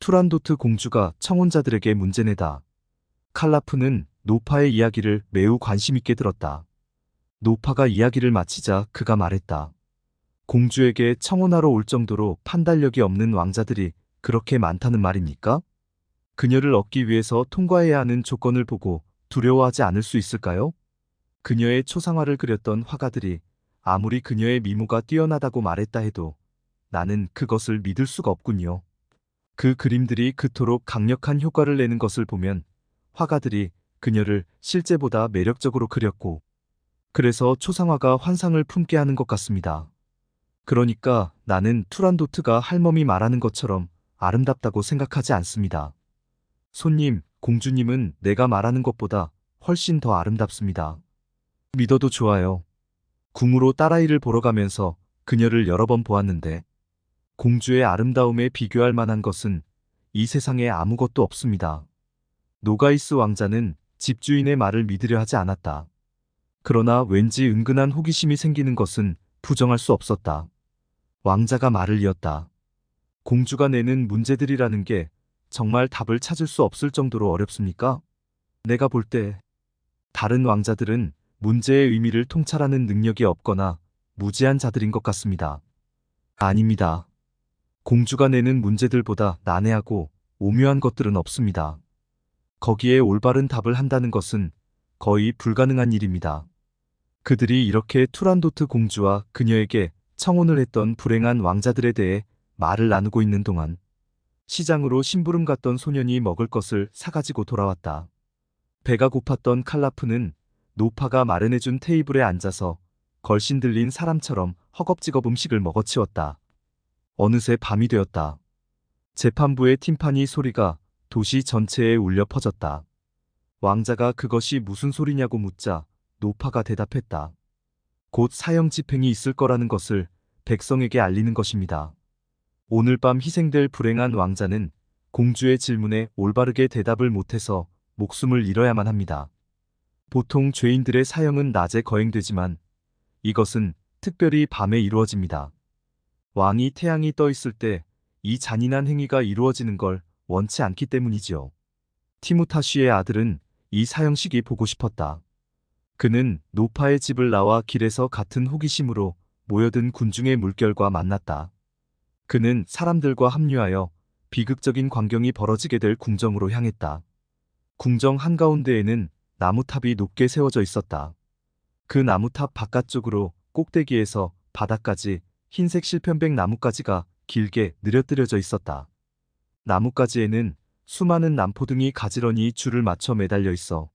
투란도트 공주가 청혼자들에게 문제내다. 칼라프는 노파의 이야기를 매우 관심있게 들었다. 노파가 이야기를 마치자 그가 말했다. 공주에게 청혼하러 올 정도로 판단력이 없는 왕자들이 그렇게 많다는 말입니까? 그녀를 얻기 위해서 통과해야 하는 조건을 보고 두려워하지 않을 수 있을까요? 그녀의 초상화를 그렸던 화가들이 아무리 그녀의 미모가 뛰어나다고 말했다 해도 나는 그것을 믿을 수가 없군요. 그 그림들이 그토록 강력한 효과를 내는 것을 보면 화가들이 그녀를 실제보다 매력적으로 그렸고 그래서 초상화가 환상을 품게 하는 것 같습니다. 그러니까 나는 투란도트가 할멈이 말하는 것처럼 아름답다고 생각하지 않습니다. 손님, 공주님은 내가 말하는 것보다 훨씬 더 아름답습니다. 믿어도 좋아요. 궁으로 딸아이를 보러 가면서 그녀를 여러 번 보았는데 공주의 아름다움에 비교할 만한 것은 이 세상에 아무것도 없습니다. 노가이스 왕자는 집주인의 말을 믿으려 하지 않았다. 그러나 왠지 은근한 호기심이 생기는 것은 부정할 수 없었다. 왕자가 말을 이었다. 공주가 내는 문제들이라는 게 정말 답을 찾을 수 없을 정도로 어렵습니까? 내가 볼 때 다른 왕자들은 문제의 의미를 통찰하는 능력이 없거나 무지한 자들인 것 같습니다. 아닙니다. 공주가 내는 문제들보다 난해하고 오묘한 것들은 없습니다. 거기에 올바른 답을 한다는 것은 거의 불가능한 일입니다. 그들이 이렇게 투란도트 공주와 그녀에게 청혼을 했던 불행한 왕자들에 대해 말을 나누고 있는 동안 시장으로 심부름 갔던 소년이 먹을 것을 사가지고 돌아왔다. 배가 고팠던 칼라프는 노파가 마련해준 테이블에 앉아서 걸신 들린 사람처럼 허겁지겁 음식을 먹어치웠다. 어느새 밤이 되었다. 재판부의 팀파니 소리가 도시 전체에 울려 퍼졌다. 왕자가 그것이 무슨 소리냐고 묻자 노파가 대답했다. 곧 사형 집행이 있을 거라는 것을 백성에게 알리는 것입니다. 오늘 밤 희생될 불행한 왕자는 공주의 질문에 올바르게 대답을 못해서 목숨을 잃어야만 합니다. 보통 죄인들의 사형은 낮에 거행되지만 이것은 특별히 밤에 이루어집니다. 왕이 태양이 떠 있을 때 이 잔인한 행위가 이루어지는 걸 원치 않기 때문이지요. 티무타쉬의 아들은 이 사형식이 보고 싶었다. 그는 노파의 집을 나와 길에서 같은 호기심으로 모여든 군중의 물결과 만났다. 그는 사람들과 합류하여 비극적인 광경이 벌어지게 될 궁정으로 향했다. 궁정 한가운데에는 나무탑이 높게 세워져 있었다. 그 나무탑 바깥쪽으로 꼭대기에서 바닥까지 흰색 실편백 나뭇가지가 길게 느려뜨려져 있었다. 나뭇가지에는 수많은 남포등이 가지런히 줄을 맞춰 매달려 있어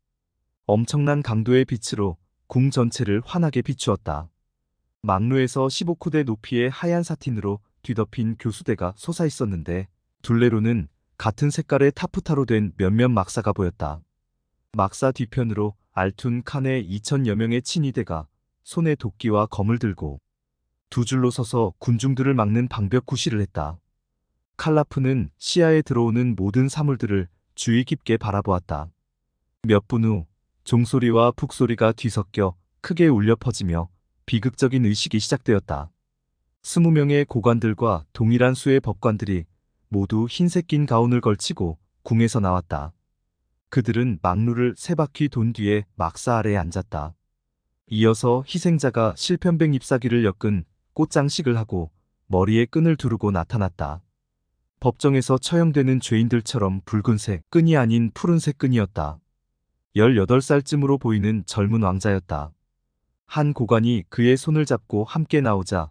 엄청난 강도의 빛으로 궁 전체를 환하게 비추었다. 망루에서 15쿠대 높이의 하얀 사틴으로 뒤덮인 교수대가 솟아 있었는데 둘레로는 같은 색깔의 타프타로 된 몇몇 막사가 보였다. 막사 뒤편으로 알툰 칸의 2000여 명의 친위대가 손에 도끼와 검을 들고 두 줄로 서서 군중들을 막는 방벽 구시를 했다. 칼라프는 시야에 들어오는 모든 사물들을 주의 깊게 바라보았다. 몇 분 후 종소리와 북소리가 뒤섞여 크게 울려 퍼지며 비극적인 의식이 시작되었다. 20명의 고관들과 동일한 수의 법관들이 모두 흰색 긴 가운을 걸치고 궁에서 나왔다. 그들은 망루를 3바퀴 돈 뒤에 막사 아래에 앉았다. 이어서 희생자가 실편백 잎사귀를 엮은 꽃장식을 하고 머리에 끈을 두르고 나타났다. 법정에서 처형되는 죄인들처럼 붉은색 끈이 아닌 푸른색 끈이었다. 18살쯤으로 보이는 젊은 왕자였다. 한 고관이 그의 손을 잡고 함께 나오자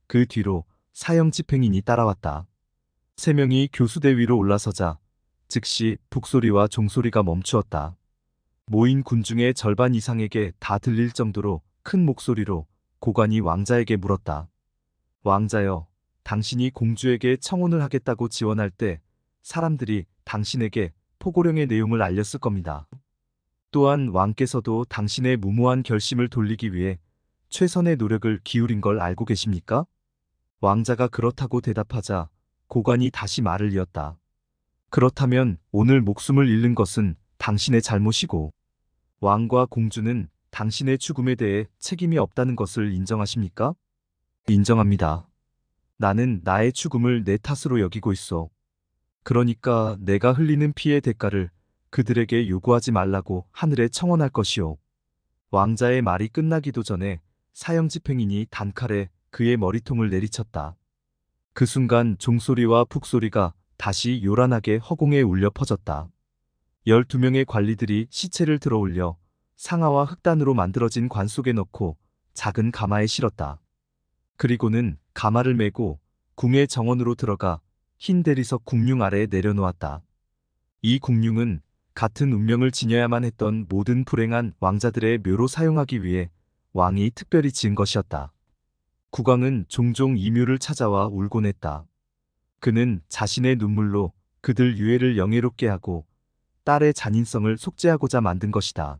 그 뒤로 사형 집행인이 따라왔다. 3명이 교수대 위로 올라서자 즉시 북소리와 종소리가 멈추었다. 모인 군중의 절반 이상에게 다 들릴 정도로 큰 목소리로 고관이 왕자에게 물었다. 왕자여, 당신이 공주에게 청혼을 하겠다고 지원할 때 사람들이 당신에게 포고령의 내용을 알렸을 겁니다. 또한 왕께서도 당신의 무모한 결심을 돌리기 위해 최선의 노력을 기울인 걸 알고 계십니까? 왕자가 그렇다고 대답하자 고관이 다시 말을 이었다. 그렇다면 오늘 목숨을 잃는 것은 당신의 잘못이고 왕과 공주는 당신의 죽음에 대해 책임이 없다는 것을 인정하십니까? 인정합니다. 나는 나의 죽음을 내 탓으로 여기고 있어. 그러니까 내가 흘리는 피의 대가를 그들에게 요구하지 말라고 하늘에 청원할 것이오. 왕자의 말이 끝나기도 전에 사형집행인이 단칼에 그의 머리통을 내리쳤다. 그 순간 종소리와 북소리가 다시 요란하게 허공에 울려 퍼졌다. 12명의 관리들이 시체를 들어올려 상아와 흙단으로 만들어진 관 속에 넣고 작은 가마에 실었다. 그리고는 가마를 메고 궁의 정원으로 들어가 흰 대리석 궁룡 아래에 내려놓았다. 이 궁룡은 같은 운명을 지녀야만 했던 모든 불행한 왕자들의 묘로 사용하기 위해 왕이 특별히 지은 것이었다. 국왕은 종종 이 묘를 찾아와 울곤 했다. 그는 자신의 눈물로 그들 유해를 영예롭게 하고 딸의 잔인성을 속죄하고자 만든 것이다.